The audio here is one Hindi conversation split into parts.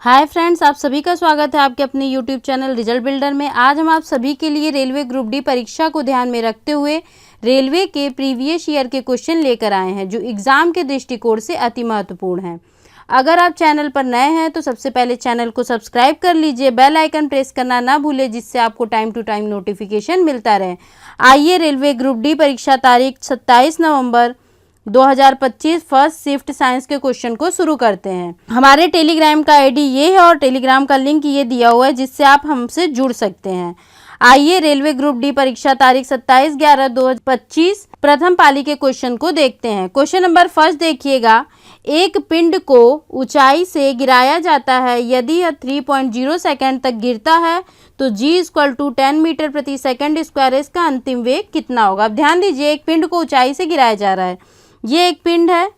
हाय फ्रेंड्स, आप सभी का स्वागत है आपके अपने यूट्यूब चैनल रिजल्ट बिल्डर में। आज हम आप सभी के लिए रेलवे ग्रुप डी परीक्षा को ध्यान में रखते हुए रेलवे के प्रीवियस ईयर के क्वेश्चन लेकर आए हैं जो एग्जाम के दृष्टिकोण से अति महत्वपूर्ण हैं। अगर आप चैनल पर नए हैं तो सबसे पहले चैनल को सब्सक्राइब कर लीजिए, बेल आइकन प्रेस करना ना भूलें जिससे आपको टाइम टू टाइम नोटिफिकेशन मिलता रहे। आइए रेलवे ग्रुप डी परीक्षा तारीख 27 नवंबर 2025 फर्स्ट शिफ्ट साइंस के क्वेश्चन को शुरू करते हैं। हमारे टेलीग्राम का आईडी ये है और टेलीग्राम का लिंक ये दिया हुआ है जिससे आप हमसे जुड़ सकते हैं। आइए रेलवे ग्रुप डी परीक्षा तारीख 27/11/2025 प्रथम पाली के क्वेश्चन को देखते हैं। क्वेश्चन नंबर फर्स्ट देखिएगा, एक पिंड को ऊंचाई से गिराया जाता है, यदि यह 3.0 सेकंड तक गिरता है तो g = 10 मीटर प्रति सेकंड स्क्वायर। इसका अंतिम वेग कितना होगा। अब ध्यान दीजिए, एक पिंड को ऊंचाई से गिराया जा रहा है। ये एक पिंड है,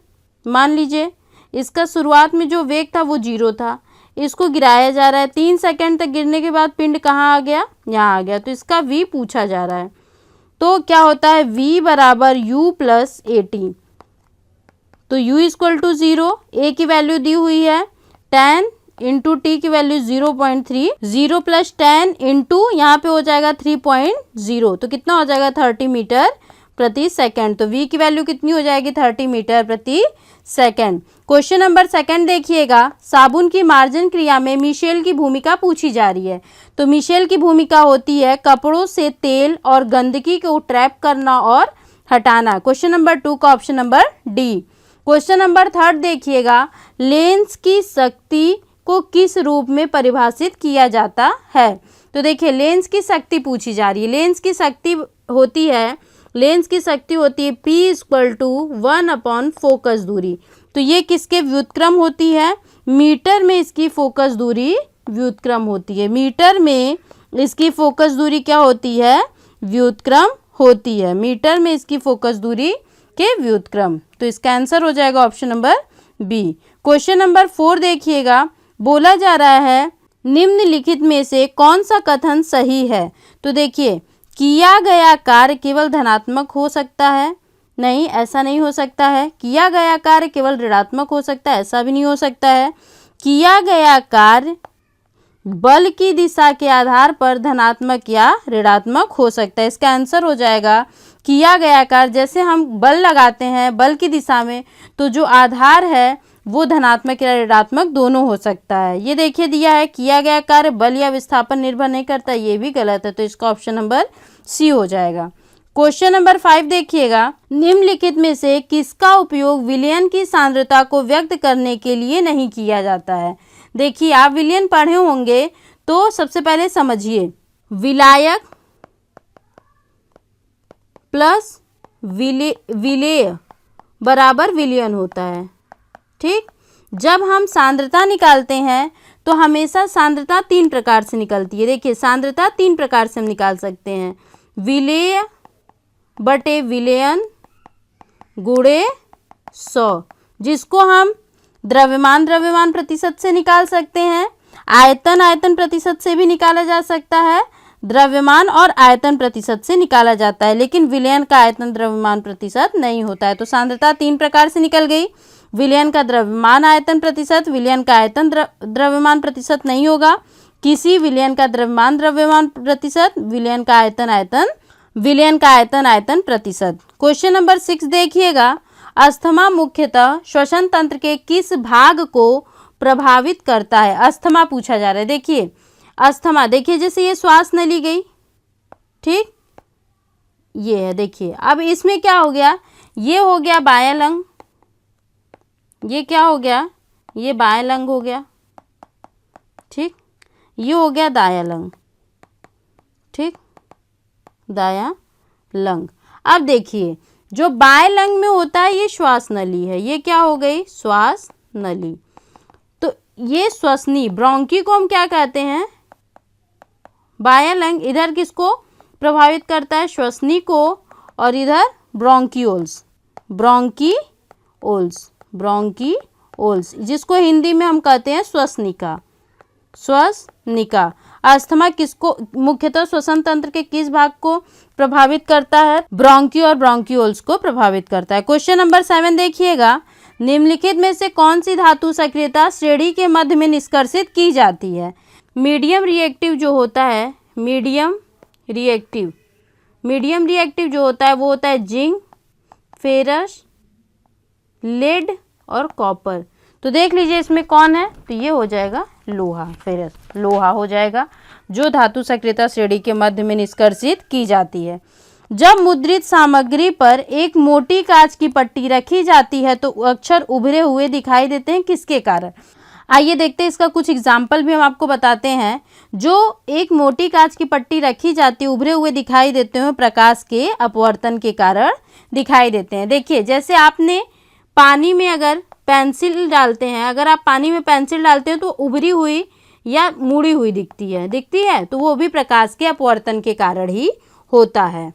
मान लीजिए इसका शुरुआत में जो वेग था वो 0 था, इसको गिराया जा रहा है। 3 सेकंड तक गिरने के बाद पिंड कहाँ आ गया, यहाँ आ गया, तो इसका v पूछा जा रहा है। तो क्या होता है, v बराबर u प्लस AT। तो u = 0, a की वैल्यू दी हुई है 10 इंटू टी की वैल्यू 0.3, 0 प्लस 10 इंटू यहाँ पे हो जाएगा 3.0, तो कितना हो जाएगा 30 मीटर प्रति सेकंड। तो v की वैल्यू कितनी हो जाएगी 30 मीटर प्रति सेकंड। क्वेश्चन नंबर सेकंड देखिएगा, साबुन की मार्जन क्रिया में मिशेल की भूमिका पूछी जा रही है। तो मिशेल की भूमिका होती है कपड़ों से तेल और गंदगी को ट्रैप करना और हटाना। क्वेश्चन नंबर 2 का option number D. Question number third देखिएगा, लेंस की शक्ति को किस रूप में परिभाषित किया जाता है। तो देखिए लेंस की शक्ति पूछी जा रही है। लेंस की शक्ति होती है P = 1/, फोकस दूरी। तो ये किसके व्युत्क्रम होती है, मीटर में इसकी फोकस दूरी व्युत्क्रम होती है। मीटर में इसकी फोकस दूरी क्या होती है, व्युत्क्रम होती है। मीटर में इसकी फोकस दूरी के व्युत्क्रम। तो इसका आंसर हो जाएगा option number B. Question number 4 देखिएगा, बोला जा रहा है निम्नलिखित में से कौन सा कथन सही है। तो देखिए, किया गया कार्य केवल धनात्मक हो सकता है, नहीं ऐसा नहीं हो सकता है। किया गया कार्य केवल ऋणात्मक हो सकता है, ऐसा भी नहीं हो सकता है। किया गया कार्य बल की दिशा के आधार पर धनात्मक या ऋणात्मक हो सकता है। इसका आंसर हो जाएगा किया गया कार्य, जैसे हम बल लगाते हैं बल की दिशा में तो जो आधार है वो धनात्मक या ऋणात्मक दोनों हो सकता है। ये देखिए दिया है किया गया कार्य बल या विस्थापन निर्भर नहीं करता, ये भी गलत है, तो इसका ऑप्शन नंबर सी हो जाएगा। क्वेश्चन नंबर 5 देखिएगा, निम्नलिखित में से किसका उपयोग विलयन की सांद्रता को व्यक्त करने के लिए नहीं किया जाता है। देखिए आप विलयन पढ़े होंगे तो सबसे पहले समझिए, विलायक प्लस विलेय बराबर विलयन होता है। ठीक, जब हम सांद्रता निकालते हैं तो हमेशा सांद्रता 3 प्रकार से निकलती है। देखिए सांद्रता 3 प्रकार से हम निकाल सकते हैं, विलेय बटे विलयन गुणे 100, जिसको हम द्रव्यमान प्रतिशत से निकाल सकते हैं, आयतन प्रतिशत से भी निकाला जा सकता है, द्रव्यमान और आयतन प्रतिशत से निकाला जाता है, लेकिन विलयन का आयतन द्रव्यमान प्रतिशत नहीं होता है। तो सांद्रता 3 प्रकार से निकल गई, विलयन का द्रव्यमान आयतन प्रतिशत, विलयन का आयतन द्रव्यमान प्रतिशत नहीं होगा, किसी विलयन का द्रव्यमान प्रतिशत, विलयन का आयतन प्रतिशत। क्वेश्चन नंबर 6 देखिएगा, अस्थमा मुख्यतः श्वसन तंत्र के किस भाग को प्रभावित करता है। अस्थमा पूछा जा रहा है। देखिए अस्थमा, देखिए जैसे ये श्वास नली गई, ठीक, ये है, देखिए अब इसमें क्या हो गया, ये हो गया बायां लंग, ये क्या हो गया, ये बायां लंग हो गया, ठीक, ये हो गया दायां लंग, ठीक, दायां लंग। अब देखिए जो बाएं लंग में होता है ये श्वास नली है, ये क्या हो गई श्वास नली। तो ये श्वसनी ब्रोंकी को हम क्या कहते हैं, बायां लंग। इधर किसको प्रभावित करता है, श्वसनी को, और इधर ब्रोंकीओल्स, जिसको हिंदी में हम कहते हैं श्वसनिका। अस्थमा किसको मुख्यतः श्वसन तंत्र के किस भाग को प्रभावित करता है, ब्रोंकी और ब्रोंकियोल्स को प्रभावित करता है। क्वेश्चन नंबर 7 देखिएगा, निम्नलिखित में से कौन सी धातु सक्रियता श्रेणी के मध्य में निष्कर्षित की जाती है? मीडियम रिएक्टिव जो होता है, मीडियम रिएक्टिव जो होता है वो होता है जिंक, फेरस, लेड और कॉपर। तो देख लीजिए इसमें कौन है, तो ये हो जाएगा लोहा, फेरस, लोहा हो जाएगा जो धातु सक्रियता श्रेणी के मध्य में निष्कर्षित की जाती है। जब मुद्रित सामग्री पर एक मोटी कांच की पट्टी रखी जाती है तो अक्षर उभरे हुए दिखाई देते हैं, किसके कारण? आइए देखते हैं इसका कुछ एग्जाम्पल भी हम आपको बताते हैं। जो एक मोटी कांच की पट्टी रखी जाती है, उभरे हुए दिखाई देते हैं, प्रकाश के अपवर्तन के कारण दिखाई देते हैं। देखिए जैसे आपने पानी में अगर पेंसिल डालते हैं, अगर आप पानी में पेंसिल डालते हैं तो उभरी हुई या मुड़ी हुई दिखती है, तो वो भी प्रकाश के अपवर्तन के कारण ही होता है।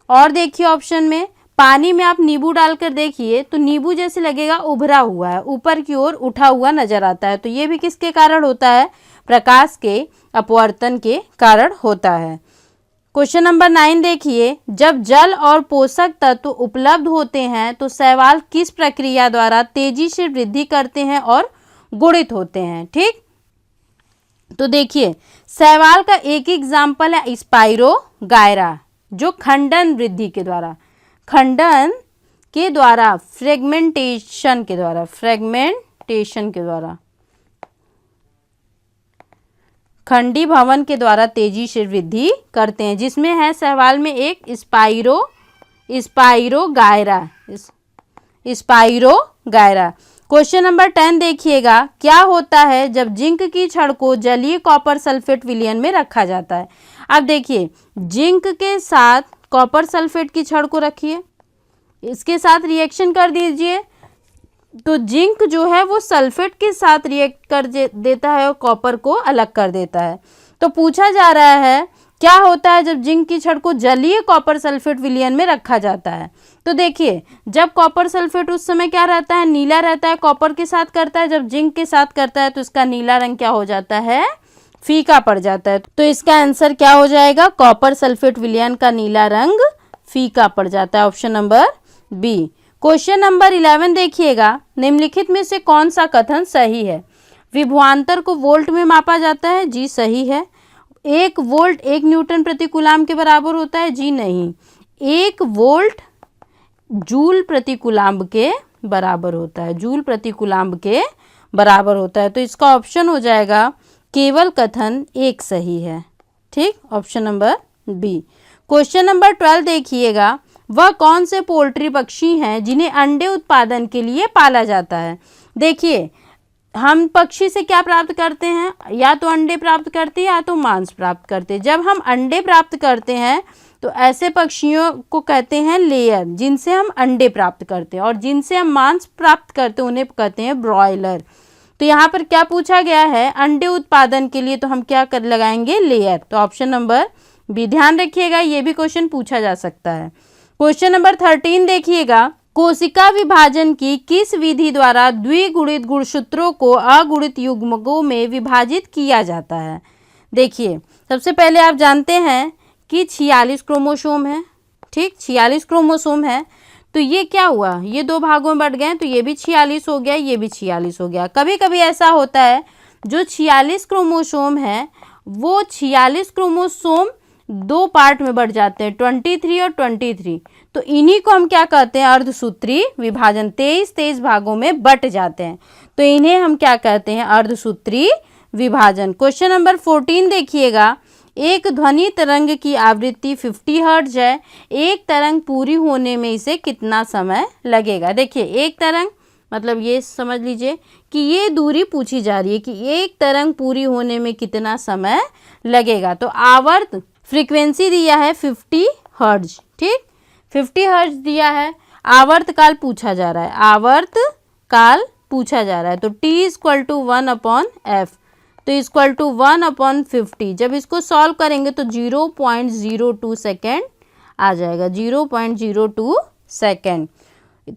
और देखिए ऑप्शन में, पानी में आप नींबू डालकर देखिए तो नींबू जैसे लगेगा उभरा हुआ है, ऊपर की ओर उठा हुआ नजर आता है, तो ये भी किसके कारण होता है? प्रकाश के अपवर्तन के कारण होता है। क्वेश्चन नंबर 9 देखिए, जब जल और पोषक तत्व उपलब्ध होते हैं तो शैवाल किस प्रक्रिया द्वारा तेजी से वृद्धि करते हैं और गुणित होते हैं? ठीक, तो देखिए शैवाल का एक एग्जाम्पल है स्पाइरोगायरा, जो खंडन वृद्धि के द्वारा, फ्रेगमेंटेशन के द्वारा, खंडी भवन के द्वारा तेजी से वृद्धि करते हैं, जिसमें है शैवाल में एक स्पाइरोगायरा। क्वेश्चन नंबर 10 देखिएगा, क्या होता है जब जिंक की छड़ को जलीय कॉपर सल्फेट विलयन में रखा जाता है? अब देखिए जिंक के साथ कॉपर सल्फेट की छड़ को रखिए, इसके साथ रिएक्शन कर दीजिए, तो जिंक जो है वो सल्फेट के साथ रिएक्ट कर देता है और कॉपर को अलग कर देता है। तो पूछा जा रहा है क्या होता है जब जिंक की छड़ को जलीय कॉपर सल्फेट विलयन में रखा जाता है? तो देखिए जब कॉपर सल्फेट उस समय क्या रहता है, नीला रहता है, कॉपर के साथ करता है, जब जिंक के साथ करता है तो इसका नीला रंग क्या हो जाता है? फीका पड़ जाता है। तो इसका आंसर क्या हो जाएगा? कॉपर सल्फेट विलयन का नीला रंग फीका पड़ जाता है, option number B. Question number 11 देखिएगा, निम्नलिखित में से कौन सा कथन सही है? विभवांतर को वोल्ट में मापा जाता है, जी सही है। 1 वोल्ट 1 न्यूटन प्रति कूलाम के बराबर होता है, जी नहीं। 1 वोल्ट जूल प्रति कूलाम के बराबर होता है, तो इसका ऑप्शन हो जाएगा केवल कथन 1 सही है। ठीक, option number B. Question number 12 देखिएगा, वह कौन से पोल्ट्री पक्षी हैं जिन्हें अंडे उत्पादन के लिए पाला जाता है? देखिए हम पक्षी से क्या प्राप्त करते हैं? या तो अंडे प्राप्त करते हैं या तो मांस प्राप्त करते हैं। जब हम अंडे प्राप्त करते हैं तो ऐसे पक्षियों को कहते हैं लेयर, जिनसे हम अंडे प्राप्त करते हैं, और जिनसे हम मांस प्राप्त करते हैं उन्हें कहते हैं ब्रॉयलर। तो यहाँ पर क्या पूछा गया है? अंडे उत्पादन के लिए तो हम क्या कर लगाएंगे? लेयर, तो ऑप्शन नंबर बी। ध्यान रखिएगा ये भी क्वेश्चन पूछा जा सकता है। क्वेश्चन नंबर 13 देखिएगा, कोशिका विभाजन की किस विधि द्वारा द्विगुणित गुणसूत्रों को अगुणित युग्मकों में विभाजित किया जाता है? देखिए सबसे पहले आप जानते हैं कि 46 क्रोमोसोम है। ठीक, 46 क्रोमोसोम है, तो ये क्या हुआ? ये 2 भागों में बट गए, तो ये भी 46 हो गया, ये भी 46 हो गया। कभी कभी ऐसा होता है जो 46 क्रोमोसोम है वो 46 क्रोमोसोम 2 पार्ट में बढ़ जाते हैं, 23 और 23, तो इन्हीं को हम क्या कहते हैं? अर्धसूत्री विभाजन। 23 भागों में बट जाते हैं, तो इन्हें हम क्या कहते हैं? अर्धसूत्री विभाजन। क्वेश्चन नंबर 14 देखिएगा, एक ध्वनि तरंग की आवृत्ति 50 हर्ट्ज है, एक तरंग पूरी होने में इसे कितना समय लगेगा? देखिए एक तरंग मतलब ये समझ लीजिए कि ये दूरी पूछी जा रही है कि एक तरंग पूरी होने में कितना समय लगेगा। तो आवर्त फ्रीक्वेंसी दिया है 50 हर्ट्ज। ठीक, 50 हर्ट्ज दिया है। आवर्त काल पूछा जा रहा है, तो t = 1/f, तो इक्वल टू 1/50। जब इसको सॉल्व करेंगे तो 0.02 सेकेंड आ जाएगा, 0.02 सेकेंड।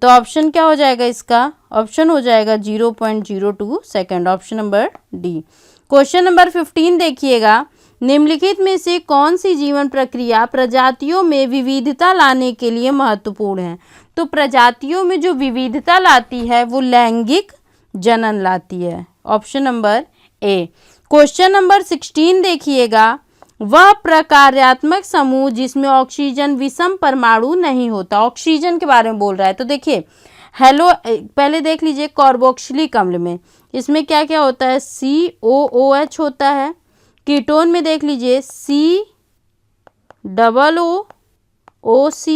तो ऑप्शन क्या हो जाएगा इसका? ऑप्शन हो जाएगा 0.02 second, option number D. Question number 15 देखिएगा, निम्नलिखित में से कौन सी जीवन प्रक्रिया प्रजातियों में विविधता लाने के लिए महत्वपूर्ण है? तो प्रजातियों में जो विविधता लाती है वो लैंगिक जनन लाती है। Option number A. Question number 16 देखिएगा, वह प्रकार्यात्मक समूह जिसमें ऑक्सीजन विषम परमाणु नहीं होता। ऑक्सीजन के बारे में बोल रहा है। तो देखिए हेलो, पहले देख लीजिए कार्बोक्सिलिक अम्ल में इसमें क्या क्या होता है, COOH होता है। कीटोन में देख लीजिए COOC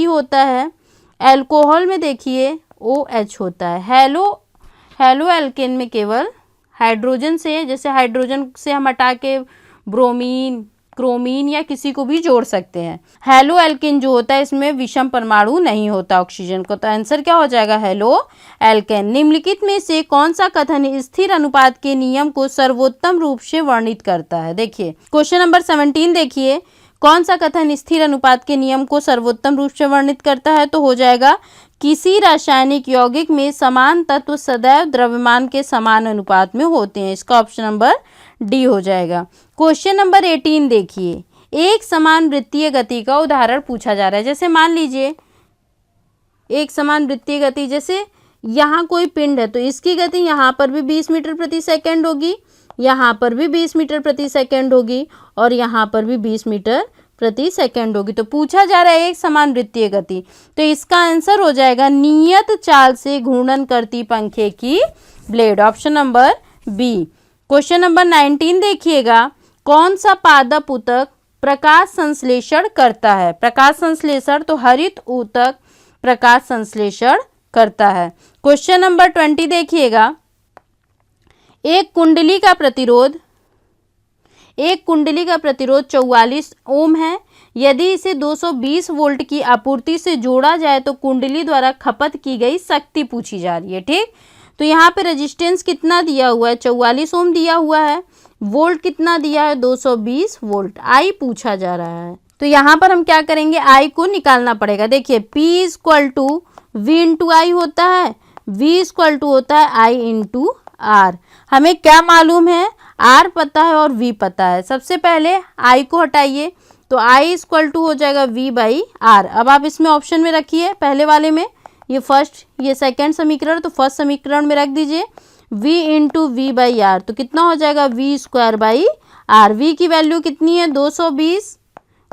होता है। अल्कोहल में देखिए OH होता है। हेलो एल्केन में केवल हाइड्रोजन से, जैसे हाइड्रोजन से हम हटा के ब्रोमीन, क्रोमीन या किसी को भी जोड़ सकते हैं। हेलो एल्केन जो होता है इसमें विषम परमाणु नहीं होता ऑक्सीजन को। तो आंसर क्या हो जाएगा, हेलो एल्केन। निम्नलिखित में से कौन सा कथन स्थिर अनुपात के नियम को सर्वोत्तम रूप से वर्णित करता है? देखिए क्वेश्चन नंबर 17 देखिए, कौन सा कथन स्थिर अनुपात के नियम को सर्वोत्तम रूप से वर्णित करता है? तो हो जाएगा, किसी रासायनिक यौगिक में समान तत्व सदैव द्रव्यमान के समान अनुपात में होते हैं। इसका ऑप्शन नंबर डी हो जाएगा। क्वेश्चन नंबर 18 देखिए, एक समान वृत्तीय गति का उदाहरण पूछा जा रहा है। जैसे मान लीजिए एक समान वृत्तीय गति, जैसे यहाँ कोई पिंड है तो इसकी गति यहाँ पर भी 20 मीटर प्रति सेकंड होगी, यहाँ पर भी 20 मीटर प्रति सेकंड होगी और यहाँ पर भी 20 मीटर प्रति सेकंड होगी। तो पूछा जा रहा है एक समान वृत्तीय गति, तो इसका आंसर हो जाएगा नियत चाल से घूर्णन करती पंखे की blade. Option number B. Question number 19 देखिएगा, कौन सा पादप ऊतक प्रकाश संश्लेषण करता है? प्रकाश संश्लेषण, तो हरित ऊतक प्रकाश संश्लेषण करता है। क्वेश्चन नंबर 20 देखिएगा, एक कुंडली का प्रतिरोध 44 ओम है। यदि इसे 220 वोल्ट की आपूर्ति से जोड़ा जाए तो कुंडली द्वारा खपत की गई शक्ति पूछी जा रही है। ठीक, तो यहाँ पे रेजिस्टेंस कितना दिया हुआ है, 44 ओम दिया हुआ है। वोल्ट कितना दिया है, 220 वोल्ट। आई पूछा जा रहा है, तो यहाँ पर हम क्या करेंगे, आई को निकालना पड़ेगा। देखिए P = V × I होता है, V = होता है I × R। हमें क्या मालूम है, R पता है और V पता है। सबसे पहले I को हटाइए तो I = हो जाएगा V/R। अब आप इसमें ऑप्शन में रखिए, पहले वाले में ये फर्स्ट, ये सेकंड समीकरण, तो फर्स्ट समीकरण में रख दीजिए V × V/R। तो कितना हो जाएगा, V² R। V की वैल्यू कितनी है, 220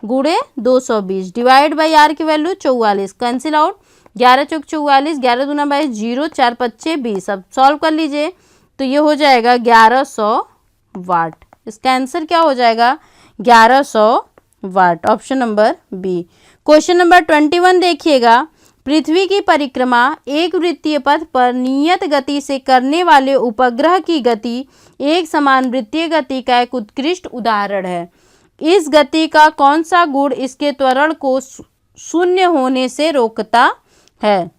गुणे 220 डिवाइड बाई R की वैल्यू 44। कैंसिल आउट, 11 चौक 44, 11 दूना 22, 0 4 5 20। अब सॉल्व कर लीजिए तो ये हो जाएगा 1100 वाट। इसका आंसर क्या हो जाएगा, 1100 watt. Option number B. Question number 21 देखिएगा, पृथ्वी की परिक्रमा एक वृत्तीय पथ पर नियत गति से करने वाले उपग्रह की गति एक समान वृत्तीय गति का एक उत्कृष्ट उदाहरण है। इस गति का कौन सा गुण इसके त्वरण को शून्य होने से रोकता है?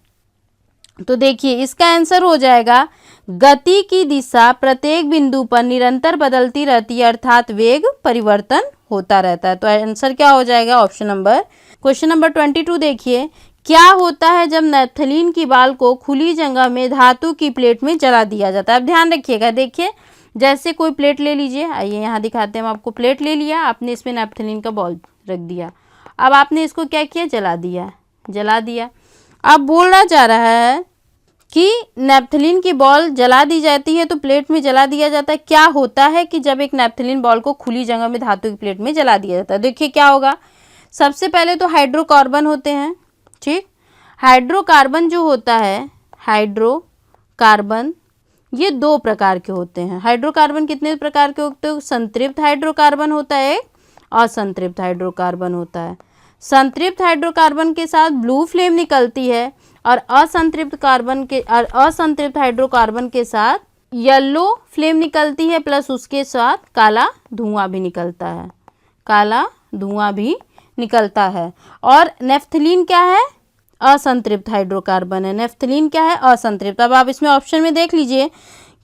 तो देखिए इसका आंसर हो जाएगा, गति की दिशा प्रत्येक बिंदु पर निरंतर बदलती रहती है, अर्थात वेग परिवर्तन होता रहता है। तो आंसर क्या हो जाएगा, ऑप्शन नंबर। क्वेश्चन नंबर 22 देखिए, क्या होता है जब नैप्थलीन की बाल को खुली जगह में धातु की प्लेट में जला दिया जाता है? अब ध्यान रखिएगा, देखिए जैसे कोई प्लेट ले लीजिए, आइए यहाँ दिखाते हैं हम आपको। प्लेट ले लिया आपने, इसमें नैप्थलीन का बॉल रख दिया। अब आपने इसको क्या किया, जला दिया। अब बोला जा रहा है कि नैप्थलीन की बॉल जला दी जाती है तो प्लेट में जला दिया जाता है। क्या होता है कि जब एक नैप्थलीन बॉल को खुली जगह में धातु की प्लेट में जला दिया जाता है? देखिए क्या होगा, सबसे पहले तो हाइड्रोकार्बन होते हैं। ठीक, हाइड्रोकार्बन जो होता है, हाइड्रोकार्बन ये 2 प्रकार के होते हैं। हाइड्रोकार्बन कितने प्रकार के होते हैं, संतृप्त हाइड्रोकार्बन होता है, असंतृप्त हाइड्रोकार्बन होता है। संतृप्त हाइड्रोकार्बन के साथ ब्लू फ्लेम निकलती है और असंतृप्त हाइड्रोकार्बन के साथ येलो फ्लेम निकलती है, प्लस उसके साथ काला धुआं भी निकलता है। और नेफ्थलीन क्या है, असंतृप्त हाइड्रोकार्बन है। नेफ्थलीन क्या है, असंतृप्त। अब आप इसमें ऑप्शन में देख लीजिए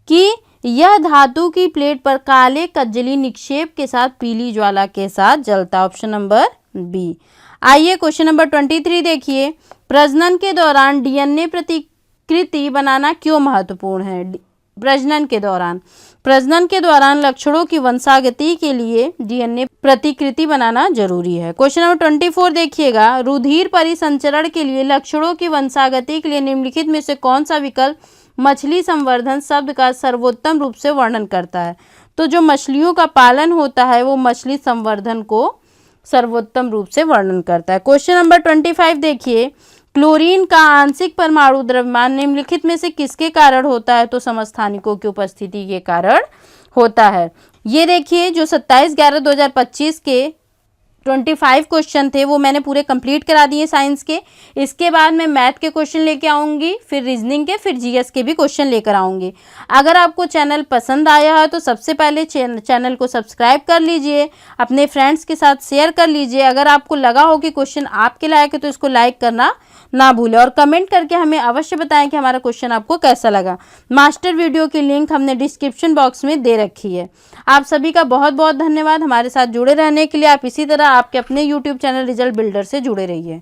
कि यह धातु की प्लेट पर काले कज्जली निक्षेप के साथ पीली ज्वाला के साथ जलता। Option number B. आइए क्वेश्चन नंबर 23 देखिए, प्रजनन के दौरान डीएनए प्रतिकृति बनाना क्यों महत्वपूर्ण है? प्रजनन के दौरान प्रजनन के दौरान लक्षणों की वंशागति के लिए डीएनए प्रतिकृति बनाना जरूरी है। क्वेश्चन नंबर 24 देखिएगा, रुधिर परिसंचरण के लिए लक्षणों की वंशागति के लिए निम्नलिखित में से कौन सा विकल्प मछली संवर्धन शब्द का सर्वोत्तम रूप से वर्णन करता है? तो जो मछलियों का पालन होता है वो मछली संवर्धन को सर्वोत्तम रूप से वर्णन करता है। क्वेश्चन नंबर 25 देखिए, क्लोरीन का आंशिक परमाणु द्रव्यमान निम्नलिखित में से किसके कारण होता है? तो समस्थानिकों की उपस्थिति के कारण होता है। ये देखिए जो 27/11/2025 के 25 क्वेश्चन थे वो मैंने पूरे कंप्लीट करा दिए साइंस के। इसके बाद मैं मैथ के क्वेश्चन लेके आऊँगी, फिर रीजनिंग के, फिर जीएस के भी क्वेश्चन लेकर आऊँगी। अगर आपको चैनल पसंद आया है तो सबसे पहले चैनल को सब्सक्राइब कर लीजिए, अपने फ्रेंड्स के साथ शेयर कर लीजिए। अगर आपको लगा हो कि क्वेश्चन आपके लायक है तो इसको लाइक करना ना भूलें और कमेंट करके हमें अवश्य बताएं कि हमारा क्वेश्चन आपको कैसा लगा। मास्टर वीडियो की लिंक हमने डिस्क्रिप्शन बॉक्स में दे रखी है। आप सभी का बहुत बहुत धन्यवाद हमारे साथ जुड़े रहने के लिए। आप इसी तरह आपके अपने यूट्यूब चैनल रिजल्ट बिल्डर से जुड़े रहिए।